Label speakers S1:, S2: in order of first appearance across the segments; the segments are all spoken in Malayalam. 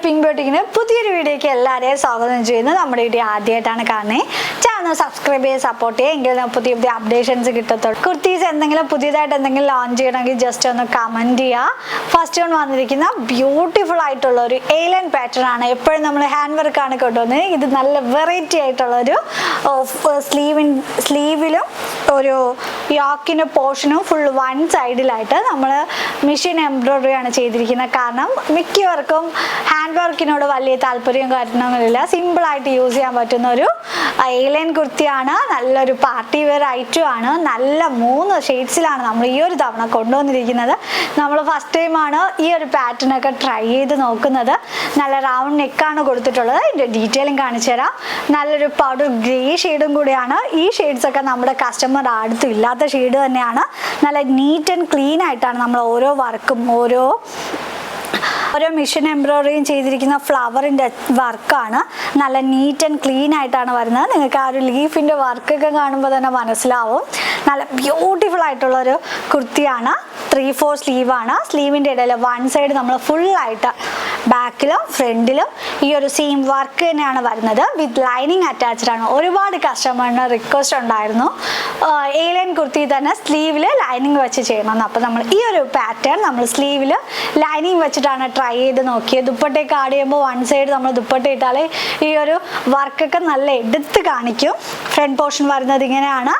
S1: പിങ്ക് ബോട്ടിക്കിന് പുതിയൊരു വീഡിയോയ്ക്ക് എല്ലാവരെയും സ്വാഗതം ചെയ്യുന്നു. നമ്മുടെ വീഡിയോ ആദ്യമായിട്ടാണ് കാണുന്നത്, ചാനൽ സബ്സ്ക്രൈബ് ചെയ്ത് സപ്പോർട്ട് ചെയ്യുക. എങ്കിൽ പുതിയ പുതിയ അപ്ഡേഷൻസ് കിട്ടത്തുള്ളൂ. കുർത്തീസ് എന്തെങ്കിലും പുതിയതായിട്ട് എന്തെങ്കിലും ലോഞ്ച് ചെയ്യണമെങ്കിൽ ജസ്റ്റ് ഒന്ന് കമൻറ്റ് ചെയ്യുക. ഫസ്റ്റ് വൺ വന്നിരിക്കുന്ന ബ്യൂട്ടിഫുൾ ആയിട്ടുള്ള ഒരു ഏലൻ പാറ്റേൺ ആണ്. എപ്പോഴും നമ്മൾ ഹാൻഡ് വർക്കാണ് കൊണ്ടുവന്നത്. ഇത് നല്ല വെറൈറ്റി ആയിട്ടുള്ളൊരു സ്ലീവിലും ഒരു യോക്കിൻ്റെ പോർഷനും ഫുൾ വൺ സൈഡിലായിട്ട് നമ്മൾ മെഷീൻ എംബ്രോയ്ഡറി ആണ് ചെയ്തിരിക്കുന്നത്. കാരണം മിക്കവർക്കും ഹാൻഡ് വർക്കിനോട് വലിയ താല്പര്യം കാര്യങ്ങളൊന്നുമില്ല. സിമ്പിളായിട്ട് യൂസ് ചെയ്യാൻ പറ്റുന്ന ഒരു ഏലൻ കുർത്തിയാണ്. നല്ലൊരു പാർട്ടി വെയർ ഐറ്റം ആണ്. നല്ല 3 ഷെയ്ഡ്സിലാണ് നമ്മൾ ഈ ഒരു തവണ കൊണ്ടുവന്നിരിക്കുന്നത്. നമ്മൾ ഫസ്റ്റ് ടൈമാണ് ഈ ഒരു പാറ്റേൺ ഒക്കെ ട്രൈ ചെയ്ത് നോക്കുന്നത്. നല്ല റൗണ്ട് നെക്കാണ് കൊടുത്തിട്ടുള്ളത്. ഇതിൻ്റെ ഡീറ്റെയിലിംഗ് കാണിച്ചു തരാം. നല്ലൊരു പൗഡർ ഗ്രേ ഷെയ്ഡും കൂടിയാണ്. ഈ ഷെയ്ഡ്സ് ഒക്കെ നമ്മുടെ കസ്റ്റമർ അടുത്തും ഇല്ലാത്ത ഷെയ്ഡ് തന്നെയാണ്. നല്ല നീറ്റ് ആൻഡ് ക്ലീൻ ആയിട്ടാണ് നമ്മൾ ഓരോ വർക്കും ഓരോ മിഷൻ എംബ്രോയ്ഡറിയും ചെയ്തിരിക്കുന്ന ഫ്ലവറിൻ്റെ വർക്കാണ്. നല്ല നീറ്റ് ആൻഡ് ക്ലീൻ ആയിട്ടാണ് വരുന്നത്. നിങ്ങൾക്ക് ആ ഒരു ലീഫിൻ്റെ വർക്കൊക്കെ കാണുമ്പോൾ തന്നെ മനസ്സിലാവും. നല്ല ബ്യൂട്ടിഫുൾ ആയിട്ടുള്ളൊരു കുർത്തിയാണ്. 3/4 സ്ലീവാണ്. സ്ലീവിൻ്റെ ഇടയിൽ വൺ സൈഡ് നമ്മൾ ഫുള്ളായിട്ട് ബാക്കിലും ഫ്രണ്ടിലും ഈ ഒരു സെയിം വർക്ക് തന്നെയാണ് വരുന്നത്. വിത്ത് ലൈനിങ് അറ്റാച്ച്ഡ് ആണ്. ഒരുപാട് കസ്റ്റമറിന് റിക്വസ്റ്റ് ഉണ്ടായിരുന്നു ഏലൻ കുർത്തി തന്നെ സ്ലീവിൽ ലൈനിങ് വെച്ച് ചെയ്യണമെന്ന്. അപ്പോൾ നമ്മൾ ഈ ഒരു പാറ്റേൺ നമ്മൾ സ്ലീവിൽ ലൈനിങ് വെച്ചിട്ടാണ് ട്രൈ ചെയ്ത് നോക്കിയത്. ദുപ്പട്ടയൊക്കെ ആഡ് ചെയ്യുമ്പോൾ വൺ സൈഡ് നമ്മൾ ദുപ്പട്ട ഇട്ടാൽ ഈ ഒരു വർക്കൊക്കെ നല്ല എടുത്ത് കാണിക്കും. ഫ്രണ്ട് പോർഷൻ വരുന്നത് ഇങ്ങനെയാണ്.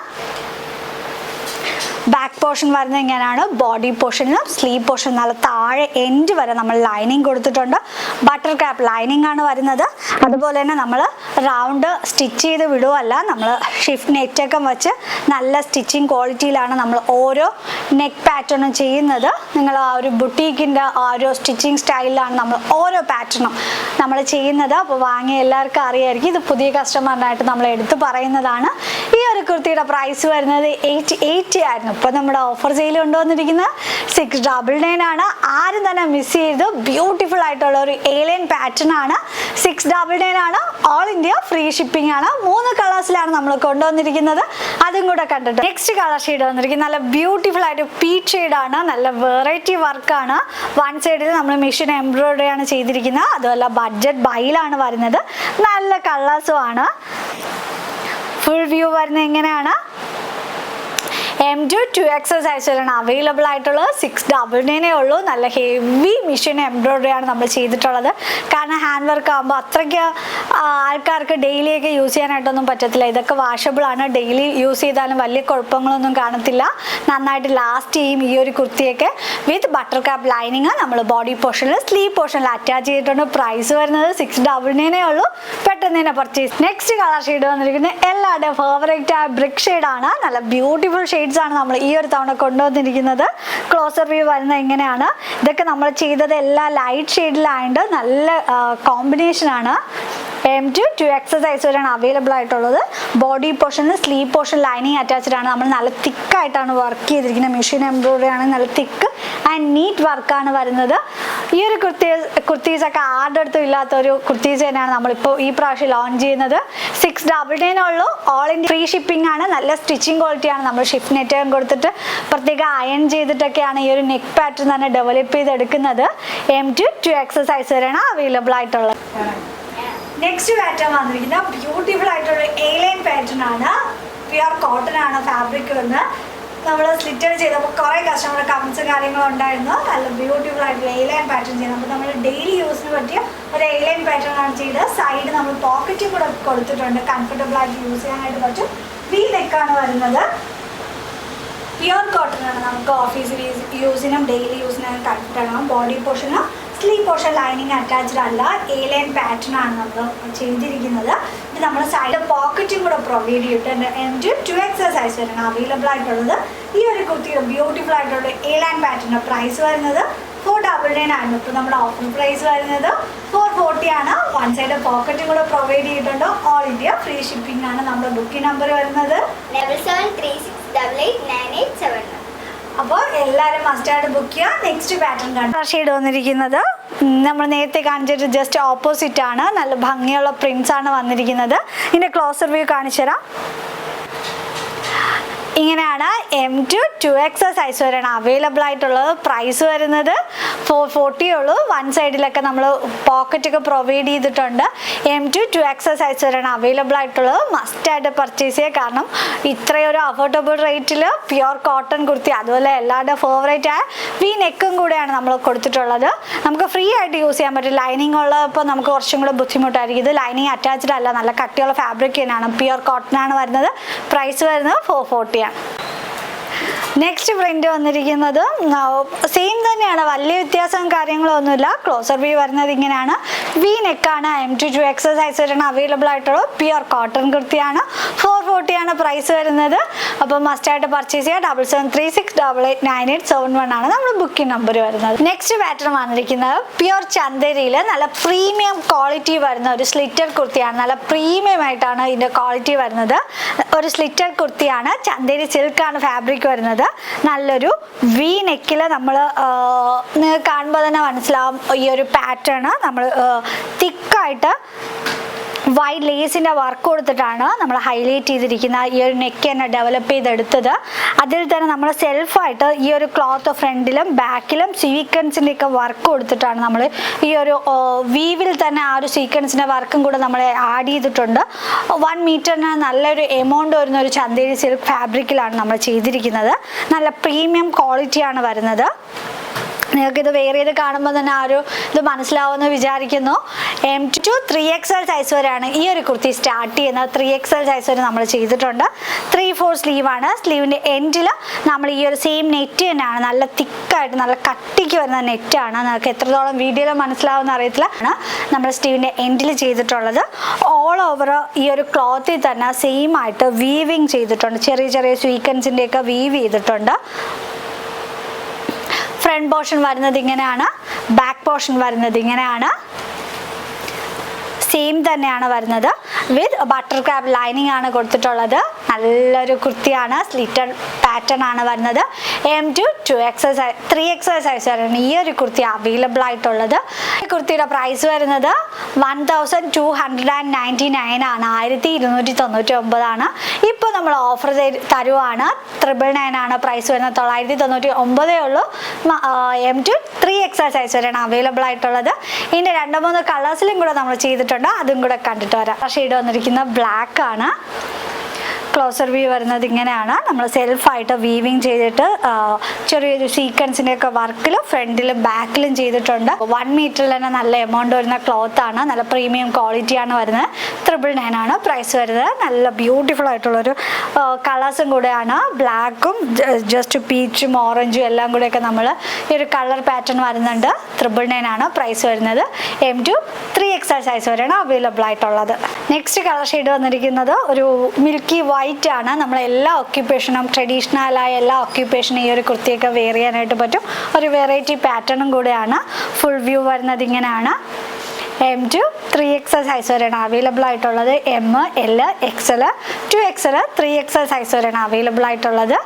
S1: ബാക്ക് പോർഷൻ വരുന്നത് ഇങ്ങനെയാണ്. ബോഡി പോർഷനിലും സ്ലീവ് പോർഷൻ നല്ല താഴെ എൻഡ് വരെ നമ്മൾ ലൈനിങ് കൊടുത്തിട്ടുണ്ട്. ബട്ടർ ക്യാപ്പ് ലൈനിങ് ആണ് വരുന്നത്. അതുപോലെ തന്നെ നമ്മൾ റൗണ്ട് സ്റ്റിച്ച് ചെയ്ത് വിടുവല്ല, നമ്മൾ ഷിഫ്റ്റ് നെറ്റൊക്കെ വെച്ച് നല്ല സ്റ്റിച്ചിങ് ക്വാളിറ്റിയിലാണ് നമ്മൾ ഓരോ നെക്ക് പാറ്റേണും ചെയ്യുന്നത്. നിങ്ങൾ ആ ഒരു ബുട്ടീക്കിൻ്റെ ആ ഒരു സ്റ്റിച്ചിങ് സ്റ്റൈലിലാണ് നമ്മൾ ഓരോ പാറ്റേണും നമ്മൾ ചെയ്യുന്നത്. അപ്പോൾ വാങ്ങിയ എല്ലാവർക്കും അറിയായിരിക്കും. ഇത് പുതിയ കസ്റ്റമറിനായിട്ട് നമ്മൾ എടുത്ത് പറയുന്നതാണ്. ഈ ഒരു കുർത്തിയുടെ പ്രൈസ് വരുന്നത് 880 ആയിരുന്നു. ഇപ്പോൾ നമ്മുടെ ഓഫർ സെയിൽ കൊണ്ടുവന്നിരിക്കുന്നത് 699 ആണ്. ആരും തന്നെ മിസ് ചെയ്ത് ബ്യൂട്ടിഫുൾ ആയിട്ടുള്ള ഒരു ഏലിയൻ പാറ്റേൺ ആണ്. 699 ആണ്. ഓൾ ഇന്ത്യ ഫ്രീ ഷിപ്പിംഗ് ആണ്. 3 കളേഴ്സിലാണ് നമ്മൾ കൊണ്ടുവന്നിരിക്കുന്നത്. അതും കൂടെ കണ്ടിട്ട് നെക്സ്റ്റ് കളർ ഷെയ്ഡ് വന്നിരിക്കുന്നത് നല്ല ബ്യൂട്ടിഫുൾ ആയിട്ട് പീച്ച് ഷെയ്ഡാണ്. നല്ല വെറൈറ്റി വർക്കാണ്. വൺ സൈഡിൽ നമ്മൾ മെഷീൻ എംബ്രോയ്ഡറി ആണ് ചെയ്തിരിക്കുന്നത്. അതുമല്ല ബഡ്ജറ്റ് ബൈയിലാണ് വരുന്നത്. നല്ല കളേഴ്സും ആണ്. ഫുൾ വ്യൂ വരുന്നത് എങ്ങനെയാണ്? M2 2XL സൈസിലാണ് അവൈലബിൾ ആയിട്ടുള്ളത്. 699 ഉള്ളൂ. നല്ല ഹെവി മെഷീൻ എംബ്രോയ്ഡറി ആണ് നമ്മൾ ചെയ്തിട്ടുള്ളത്. കാരണം ഹാൻഡ് വർക്ക് ആകുമ്പോൾ അത്രയ്ക്ക് ആൾക്കാർക്ക് ഡെയിലിയൊക്കെ യൂസ് ചെയ്യാനായിട്ടൊന്നും പറ്റത്തില്ല. ഇതൊക്കെ വാഷബിൾ ആണ്. ഡെയിലി യൂസ് ചെയ്താലും വലിയ കുഴപ്പങ്ങളൊന്നും കാണത്തില്ല. നന്നായിട്ട് ലാസ്റ്റ് ചെയ്യും ഈ ഒരു കുർത്തിയൊക്കെ. വിത്ത് ബട്ടർ ക്യാപ്പ് ലൈനിങ് നമ്മൾ ബോഡി പോർഷനിൽ സ്ലീവ് പോർഷനിൽ അറ്റാച്ച് ചെയ്തിട്ടുണ്ട്. പ്രൈസ് വരുന്നത് 699 ഉള്ളൂ. പെട്ടെന്ന് തന്നെ പർച്ചേസ്. നെക്സ്റ്റ് കളർ ഷെയ്ഡ് വന്നിരിക്കുന്നത് എല്ലാവരുടെയും ഫേവറേറ്റ് ആയ ബ്രിക്ക് ഷെയ്ഡാണ്. നല്ല ബ്യൂട്ടിഫുൾ ഷെയ്ഡ്സ് ആണ് നമ്മൾ ഈ ഒരു തവണ കൊണ്ടുവന്നിരിക്കുന്നത്. ക്ലോസർ വ്യൂ വരുന്നത് എങ്ങനെയാണ്? ഇതൊക്കെ നമ്മൾ ചെയ്തത് എല്ലാ ലൈറ്റ് ഷെയ്ഡിലായതുകൊണ്ട് നല്ല കോമ്പിനേഷനാണ്. M2 2XL സൈസ് വരെയാണ് അവൈലബിൾ ആയിട്ടുള്ളത്. ബോഡി പോർഷനിൽ സ്ലീവ് പോർഷൻ ലൈനിങ് അറ്റാച്ച്ഡ് ആണ്. നമ്മൾ നല്ല തിക്കായിട്ടാണ് വർക്ക് ചെയ്തിരിക്കുന്നത്. മെഷീൻ എംബ്രോയ്ഡറി ആണ്. നല്ല തിക്ക് ആൻഡ് നീറ്റ് വർക്കാണ് വരുന്നത്. ഈ ഒരു കുർത്തീസൊക്കെ ആരുടെ അടുത്തും ഇല്ലാത്തൊരു കുർത്തീസ് തന്നെയാണ് നമ്മളിപ്പോൾ ഈ പ്രാവശ്യം ലോഞ്ച് ചെയ്യുന്നത്. 699 ഉള്ളൂ. ഓൾ ഇന്ത്യ ഫ്രീ ഷിപ്പിംഗ് ആണ്. നല്ല സ്റ്റിച്ചിങ് ക്വാളിറ്റിയാണ്. നമ്മൾ ഷിഫ്റ്റ് നെറ്റ് കൊടുത്തിട്ട് പ്രത്യേകം അയൺ ചെയ്തിട്ടൊക്കെയാണ് ഈ ഒരു നെക്ക് പാറ്റേൺ തന്നെ ഡെവലപ്പ് ചെയ്തെടുക്കുന്നത്. M2 2XL സൈസ് വരെയാണ് അവൈലബിൾ ആയിട്ടുള്ളത്. നെക്സ്റ്റ് പാറ്റേൺ വന്നിരിക്കുന്നത് ബ്യൂട്ടിഫുൾ ആയിട്ടുള്ള ഏലിയൻ പാറ്റേൺ ആണ്. പ്യുർ കോട്ടൺ ആണ് ഫാബ്രിക് വന്ന്. നമ്മൾ സ്ലിറ്റഡ് ചെയ്തപ്പോൾ കുറേ കസ്റ്റമർ കമൻസും കാര്യങ്ങളും ഉണ്ടായിരുന്നു. നല്ല ബ്യൂട്ടിഫുൾ ആയിട്ടുള്ള ഏലിയൻ പാറ്റേൺ ചെയ്യുന്നത്. അപ്പോൾ നമ്മൾ ഡെയിലി യൂസിന് പറ്റിയ ഒരു ഏലിയൻ പാറ്റേൺ ആണ് ചെയ്ത്. സൈഡ് നമ്മൾ പോക്കറ്റും കൂടെ കൊടുത്തിട്ടുണ്ട്. കംഫർട്ടബിൾ ആയിട്ട് യൂസ് ചെയ്യാനായിട്ട് പറ്റും. വി നെക്കാണ് വരുന്നത്. പ്യുർ കോട്ടൺ ആണ്. നമുക്ക് ഓഫീസ് യൂസിനും ഡെയിലി യൂസിനും കംഫർട്ടാണ്. ബോഡി പോർഷനും സ്ലീവ് പോർഷൻ ലൈനിങ് അറ്റാച്ച്ഡ് അല്ല. ഏലിയൻ പാറ്റേൺ ആണ് നമ്മൾ ചെയ്തിരിക്കുന്നത്. ഇത് നമ്മൾ സൈഡ് പോക്കറ്റും കൂടെ പ്രൊവൈഡ് ചെയ്തിട്ടുണ്ട്. M2 2XL സൈസ് വരെയാണ് അവൈലബിൾ ആയിട്ടുള്ളത്. ഈ ഒരു കുർത്തിയുടെ ബ്യൂട്ടിഫുൾ ആയിട്ടുള്ള ഏലിയൻ പാറ്റേണിൻ്റെ പ്രൈസ് വരുന്നത് 499 ആയിരുന്നു. ഇപ്പോൾ നമ്മുടെ ഓഫർ പ്രൈസ് വരുന്നത് 440 ആണ്. വൺ സൈഡ് പോക്കറ്റും കൂടെ പ്രൊവൈഡ് ചെയ്തിട്ടുണ്ട്. ഓൾ ഇന്ത്യ ഫ്രീ ഷിപ്പിംഗ് ആണ്. നമ്മുടെ ബുക്കിംഗ് നമ്പർ വരുന്നത്
S2: 7736889871.
S1: അപ്പോൾ എല്ലാവരും മസ്റ്റായിട്ട് ബുക്ക് ചെയ്യുക. നെക്സ്റ്റ് പാറ്റേൺ കാണാം. ഷെയ്ഡ് വന്നിരിക്കുന്നത് നമ്മൾ നേരത്തെ കാണിച്ചിട്ട് ജസ്റ്റ് ഓപ്പോസിറ്റ് ആണ്. നല്ല ഭംഗിയുള്ള പ്രിന്റ്സ് ആണ് വന്നിരിക്കുന്നത്. ഇതിൻ്റെ ക്ലോസർ വ്യൂ കാണിച്ചു തരാം. ഇങ്ങനെയാണ് M2 2XL സൈസ് വരെയാണ് അവൈലബിൾ ആയിട്ടുള്ളത്. പ്രൈസ് വരുന്നത് 440 ഉള്ളൂ. വൺ സൈഡിലൊക്കെ നമ്മൾ പോക്കറ്റൊക്കെ പ്രൊവൈഡ് ചെയ്തിട്ടുണ്ട്. M2 2XL സൈസ് വരെയാണ് അവൈലബിൾ ആയിട്ടുള്ളത്. മസ്റ്റായിട്ട് പർച്ചേസ് ചെയ്യുക. കാരണം ഇത്രയൊരു അഫോർഡബിൾ റേറ്റിൽ പ്യുവർ കോട്ടൺ കുർത്തി, അതുപോലെ എല്ലാവരുടെ ഫേവറേറ്റ് ആയ വി നെക്കും കൂടെയാണ് നമ്മൾ കൊടുത്തിട്ടുള്ളത്. നമുക്ക് ഫ്രീ ആയിട്ട് യൂസ് ചെയ്യാൻ പറ്റും. ലൈനിങ് ഉള്ളപ്പോൾ നമുക്ക് കുറച്ചും കൂടെ ബുദ്ധിമുട്ടായിരിക്കും. ഇത് ലൈനിങ് അറ്റാച്ച്ഡ് അല്ല, നല്ല കട്ടിയുള്ള ഫാബ്രിക് തന്നെയാണ്. പ്യുവർ കോട്ടൺ ആണ് വരുന്നത്. പ്രൈസ് വരുന്നത് 440 ആണ്. നെക്സ്റ്റ് പ്രിന്റ് വന്നിരിക്കുന്നത് സെയിം തന്നെയാണ്, വലിയ വ്യത്യാസവും കാര്യങ്ങളൊന്നുമില്ല. ക്ലോസർ വ്യൂ വരുന്നത് ഇങ്ങനെയാണ്. വി നെക്കാണ്. M2 2XL സൈസ് വരെയാണ് അവൈലബിൾ ആയിട്ടുള്ളത്. പ്യുവർ കോട്ടൺ കുർത്തിയാണ്. 440 ആണ് പ്രൈസ് വരുന്നത്. അപ്പം മസ്റ്റായിട്ട് പർച്ചേസ് ചെയ്യുക. 7736889871 ആണ് നമ്മുടെ ബുക്കിംഗ് നമ്പർ വരുന്നത്. നെക്സ്റ്റ് പാറ്റേൺ വന്നിരിക്കുന്നത് പ്യുവർ ചന്ദേരിയിൽ നല്ല പ്രീമിയം ക്വാളിറ്റി വരുന്ന ഒരു സ്ലിറ്റർ കുർത്തിയാണ്. നല്ല പ്രീമിയം ആയിട്ടാണ് ഇതിൻ്റെ ക്വാളിറ്റി വരുന്നത്. ഒരു സ്ലിറ്റർ കുർത്തിയാണ്. ചന്ദേരി സിൽക്കാണ് ഫാബ്രിക് വരുന്നത്. നല്ലൊരു വി നെക്കിൽ നമ്മൾ നിങ്ങൾക്ക് കാണുമ്പോൾ തന്നെ മനസ്സിലാവും ഈ ഒരു പാറ്റേൺ നമ്മൾ തിക്കായിട്ട് വൈറ്റ് ലേസിൻ്റെ വർക്ക് കൊടുത്തിട്ടാണ് നമ്മൾ ഹൈലൈറ്റ് ചെയ്തിരിക്കുന്ന ഈ ഒരു നെക്ക് തന്നെ ഡെവലപ്പ് ചെയ്തെടുത്തത്. അതിൽ തന്നെ നമ്മൾ സെൽഫായിട്ട് ഈ ഒരു ക്ലോത്ത് ഫ്രണ്ടിലും ബാക്കിലും സീക്വൻസിൻ്റെ ഒക്കെ വർക്ക് കൊടുത്തിട്ടാണ് നമ്മൾ ഈ ഒരു വീവിൽ തന്നെ ആ ഒരു സീക്വൻസിൻ്റെ വർക്കും കൂടെ നമ്മൾ ആഡ് ചെയ്തിട്ടുണ്ട്. 1 മീറ്ററിന് നല്ലൊരു എമൗണ്ട് വരുന്ന ഒരു ചന്ദേരി സിൽക്ക് ഫാബ്രിക്കിലാണ് നമ്മൾ ചെയ്തിരിക്കുന്നത്. നല്ല പ്രീമിയം ക്വാളിറ്റിയാണ് വരുന്നത്. നിങ്ങൾക്കിത് വെയർ ചെയ്ത് കാണുമ്പോൾ തന്നെ ആ ഒരു ഇത് മനസ്സിലാവുമെന്ന് വിചാരിക്കുന്നു. M2 3XL സൈസ് വരെയാണ് ഈ ഒരു കുർത്തി സ്റ്റാർട്ട് ചെയ്യുന്നത്. 3XL സൈസ് വരെ നമ്മൾ ചെയ്തിട്ടുണ്ട്. 3/4 സ്ലീവാണ്. സ്ലീവിൻ്റെ എൻഡിൽ നമ്മൾ ഈ ഒരു സെയിം നെറ്റ് തന്നെയാണ്. നല്ല തിക്കായിട്ട് നല്ല കട്ടിക്ക് വരുന്ന നെറ്റാണ്. നിങ്ങൾക്ക് എത്രത്തോളം വീഡിയോയിൽ മനസ്സിലാവുമെന്ന് അറിയത്തില്ല. നമ്മൾ സ്ലീവിൻ്റെ എൻഡിൽ ചെയ്തിട്ടുള്ളത്. ഓൾ ഓവർ ഈ ഒരു ക്ലോത്തിൽ തന്നെ സെയിം ആയിട്ട് വീവിങ് ചെയ്തിട്ടുണ്ട്. ചെറിയ ചെറിയ സ്വീക്വൻസിൻ്റെ ഒക്കെ വീവ് ചെയ്തിട്ടുണ്ട്. ഫ്രണ്ട് പോർഷൻ വരുന്നത് ഇങ്ങനെയാണ്. ബാക്ക് പോർഷൻ വരുന്നത് ഇങ്ങനെയാണ്. സെയിം തന്നെയാണ് വരുന്നത്. വിത്ത് ബട്ടർ ക്രാബ് ലൈനിങ് ആണ് കൊടുത്തിട്ടുള്ളത്. നല്ലൊരു കുർത്തിയാണ്. സ്ലിറ്റർ പാറ്റേൺ ആണ് വരുന്നത്. M2 2XL 3XL സൈസ് വരെയാണ് ഈ ഒരു കുർത്തി അവൈലബിൾ ആയിട്ടുള്ളത്. ഈ കുർത്തിയുടെ പ്രൈസ് വരുന്നത് 1299 ആണ്. 1299 ആണ്. ഇപ്പോൾ നമ്മൾ ഓഫർ തരുവാണ്. 999 ആണ് പ്രൈസ് വരുന്നത്. 999 ഉള്ളൂ. M2 3XL സൈസ് വരെയാണ് അവൈലബിൾ ആയിട്ടുള്ളത്. ഇതിൻ്റെ 2-3 കളേഴ്സിലും കൂടെ നമ്മൾ ചെയ്തിട്ടുണ്ട്. അതും കൂടെ കണ്ടിട്ട് വരാം. ഷെയ്ഡ് വന്നിരിക്കുന്ന ബ്ലാക്ക് ആണ്. ക്ലോസർ വ്യൂ വരുന്നത് ഇങ്ങനെയാണ്. നമ്മൾ സെൽഫായിട്ട് വീവിങ് ചെയ്തിട്ട് ചെറിയൊരു സീക്വൻസിൻ്റെ ഒക്കെ വർക്കിലും ഫ്രണ്ടിലും ബാക്കിലും ചെയ്തിട്ടുണ്ട്. 1 മീറ്ററിൽ തന്നെ നല്ല എമൗണ്ട് വരുന്ന ക്ലോത്ത് ആണ്. നല്ല പ്രീമിയം ക്വാളിറ്റിയാണ് വരുന്നത്. 999 ആണ് പ്രൈസ് വരുന്നത്. നല്ല ബ്യൂട്ടിഫുൾ ആയിട്ടുള്ളൊരു കളേഴ്സും കൂടെയാണ്. ബ്ലാക്കും ജസ്റ്റ് പീച്ചും ഓറഞ്ചും എല്ലാം കൂടെയൊക്കെ നമ്മൾ ഈ ഒരു കളർ പാറ്റേൺ വരുന്നുണ്ട്. 999 ആണ് പ്രൈസ് വരുന്നത്. M2 3XL സൈസ് വരെയാണ് അവൈലബിൾ ആയിട്ടുള്ളത്. നെക്സ്റ്റ് കളർ ഷെയ്ഡ് വന്നിരിക്കുന്നത് ഒരു മിൽക്കി വൈറ്റ് ആണ്. നമ്മളെല്ലാ ഒക്യുപ്പേഷനും ട്രഡീഷണലായ എല്ലാ ഒക്യുപ്പേഷനും ഈ ഒരു കുർത്തിയൊക്കെ വെയർ ചെയ്യാനായിട്ട് പറ്റും. ഒരു വെറൈറ്റി പാറ്റേണും കൂടെയാണ്. ഫുൾ വ്യൂ വരുന്നത് ഇങ്ങനെയാണ്. M2 3XL സൈസ് വരെയാണ് അവൈലബിൾ ആയിട്ടുള്ളത്. M, L, XL, 2XL, 3XL size വരെയാണ് അവൈലബിൾ ആയിട്ടുള്ളത്.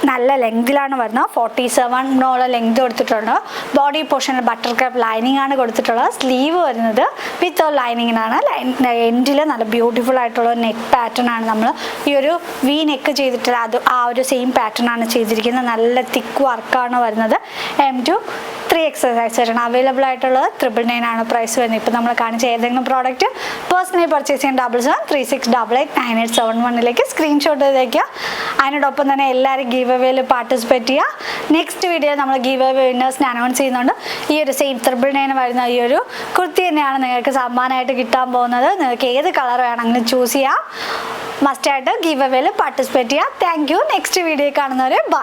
S1: നല്ല ലെങ്തിലാണ് വരുന്നത്. 47 ലെങ്ത് കൊടുത്തിട്ടുണ്ട്. ബോഡി പോർഷനിൽ ബട്ടർ ക്രാബ് ലൈനിങ് ആണ് കൊടുത്തിട്ടുള്ളത്. സ്ലീവ് വരുന്നത് വിത്ത് ലൈനിങ്ങിനാണ്. എൻഡിൽ നല്ല ബ്യൂട്ടിഫുൾ ആയിട്ടുള്ള നെക്ക് പാറ്റേൺ ആണ് നമ്മൾ ഈ ഒരു വി നെക്ക് ചെയ്തിട്ടുള്ള അത് ആ ഒരു സെയിം പാറ്റേൺ ആണ് ചെയ്തിരിക്കുന്നത്. നല്ല തിക്ക് വർക്കാണ് വരുന്നത്. M2 3XL സൈസ് വരെയാണ് അവൈലബിൾ ആയിട്ടുള്ളത്. 999 ആണ് പ്രൈസ് വരുന്നത്. ഇപ്പോൾ നമ്മൾ കാണിച്ച ഏതെങ്കിലും പ്രോഡക്റ്റ് പേഴ്സണലി പർച്ചേസ് ചെയ്യാൻ 7736889871 സ്ക്രീൻഷോട്ട് ചെയ്തേക്കുക. അതിനോടൊപ്പം തന്നെ എല്ലാവരും ഗീവ് അവേയിൽ പാർട്ടിസിപ്പേറ്റ് ചെയ്യുക. നെക്സ്റ്റ് വീഡിയോയിൽ നമ്മൾ ഗീവ് അവേ വിന്നേഴ്സിനെ അനൗൺസ് ചെയ്യുന്നുണ്ട്. ഈ ഒരു സെയിം 999 വരുന്ന ഈ ഒരു കുർത്തി തന്നെയാണ് നിങ്ങൾക്ക് സമ്മാനമായിട്ട് കിട്ടാൻ പോകുന്നത്. നിങ്ങൾക്ക് ഏത് കളർ വേണമെങ്കിലും ചൂസ് ചെയ്യാം. മസ്റ്റായിട്ട് ഗീവ് അവേയിൽ പാർട്ടിസിപ്പേറ്റ് ചെയ്യുക. Thank you. നെക്സ്റ്റ് വീഡിയോ കാണുന്നവരെ ബൈ.